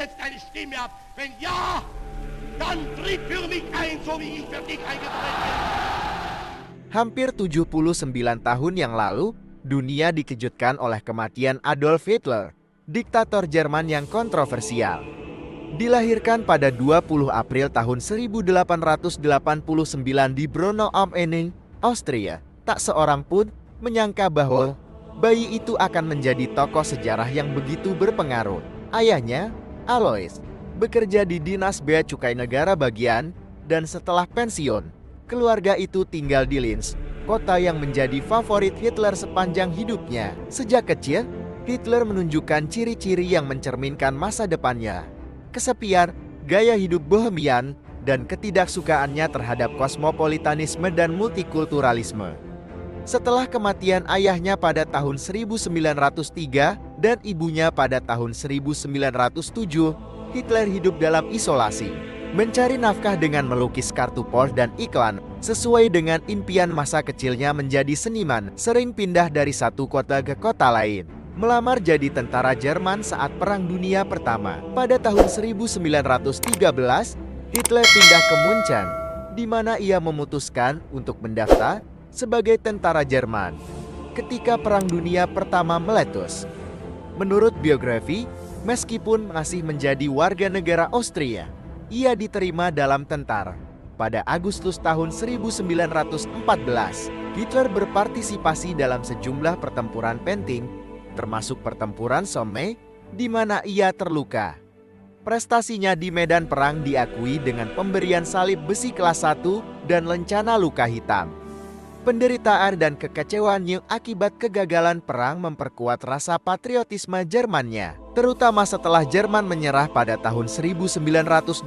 jetzt deine Stimme ab. Wenn ja, dann tritt für mich ein, so wie ich für dich eingetreten bin. Hampir 79 tahun yang lalu, dunia dikejutkan oleh kematian Adolf Hitler, diktator Jerman yang kontroversial. Dilahirkan pada 20 April tahun 1889 di Braunau am Inn, Austria, tak seorang pun menyangka bahwa bayi itu akan menjadi tokoh sejarah yang begitu berpengaruh. Ayahnya, Alois, bekerja di Dinas Bea Cukai Negara bagian, dan setelah pensiun, keluarga itu tinggal di Linz, kota yang menjadi favorit Hitler sepanjang hidupnya. Sejak kecil, Hitler menunjukkan ciri-ciri yang mencerminkan masa depannya. Kesepian, gaya hidup bohemian, dan ketidaksukaannya terhadap kosmopolitanisme dan multikulturalisme. Setelah kematian ayahnya pada tahun 1903 dan ibunya pada tahun 1907, Hitler hidup dalam isolasi, mencari nafkah dengan melukis kartu pos dan iklan. Sesuai dengan impian masa kecilnya menjadi seniman, sering pindah dari satu kota ke kota lain. Melamar jadi tentara Jerman saat Perang Dunia Pertama. Pada tahun 1913, Hitler pindah ke Munchen, di mana ia memutuskan untuk mendaftar sebagai tentara Jerman ketika Perang Dunia Pertama meletus. Menurut biografi, meskipun masih menjadi warga negara Austria, ia diterima dalam tentara. Pada Agustus tahun 1914, Hitler berpartisipasi dalam sejumlah pertempuran penting, termasuk pertempuran Somme, di mana ia terluka. Prestasinya di medan perang diakui dengan pemberian salib besi kelas 1 dan lencana luka hitam. Penderitaan dan kekecewaannya akibat kegagalan perang memperkuat rasa patriotisme Jermannya, terutama setelah Jerman menyerah pada tahun 1918.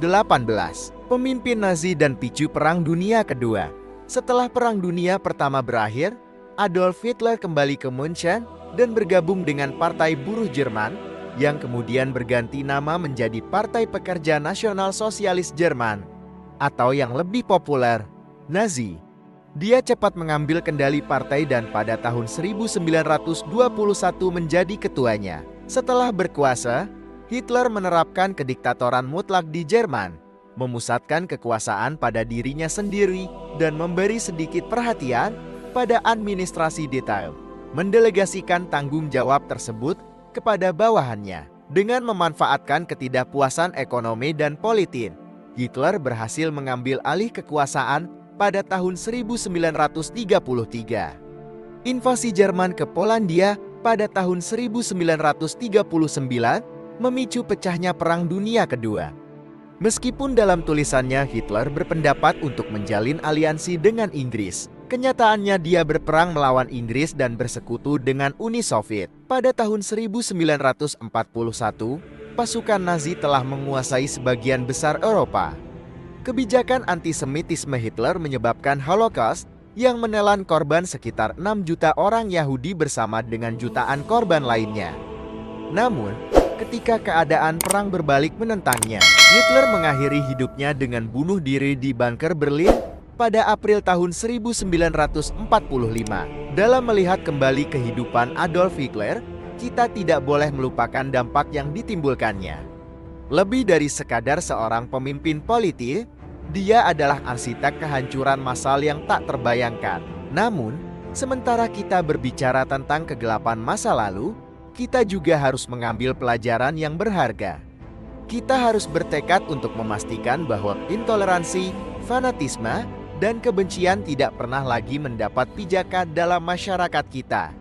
Pemimpin Nazi dan picu Perang Dunia Kedua. Setelah Perang Dunia Pertama berakhir, Adolf Hitler kembali ke Munchen dan bergabung dengan Partai Buruh Jerman, yang kemudian berganti nama menjadi Partai Pekerja Nasional Sosialis Jerman, atau yang lebih populer, Nazi. Dia cepat mengambil kendali partai dan pada tahun 1921 menjadi ketuanya. Setelah berkuasa, Hitler menerapkan kediktatoran mutlak di Jerman, memusatkan kekuasaan pada dirinya sendiri dan memberi sedikit perhatian pada administrasi detail, mendelegasikan tanggung jawab tersebut kepada bawahannya. Dengan memanfaatkan ketidakpuasan ekonomi dan politik, Hitler berhasil mengambil alih kekuasaan pada tahun 1933. Invasi Jerman ke Polandia pada tahun 1939 memicu pecahnya Perang Dunia Kedua. Meskipun dalam tulisannya Hitler berpendapat untuk menjalin aliansi dengan Inggris, kenyataannya dia berperang melawan Inggris dan bersekutu dengan Uni Soviet. Pada tahun 1941, pasukan Nazi telah menguasai sebagian besar Eropa. Kebijakan antisemitisme Hitler menyebabkan Holocaust yang menelan korban sekitar 6 juta orang Yahudi bersama dengan jutaan korban lainnya. Namun, ketika keadaan perang berbalik menentangnya, Hitler mengakhiri hidupnya dengan bunuh diri di bunker Berlin pada April tahun 1945. Dalam melihat kembali kehidupan Adolf Hitler, kita tidak boleh melupakan dampak yang ditimbulkannya. Lebih dari sekadar seorang pemimpin politik, dia adalah arsitek kehancuran massal yang tak terbayangkan. Namun, sementara kita berbicara tentang kegelapan masa lalu, kita juga harus mengambil pelajaran yang berharga. Kita harus bertekad untuk memastikan bahwa intoleransi, fanatisme, dan kebencian tidak pernah lagi mendapat pijakan dalam masyarakat kita.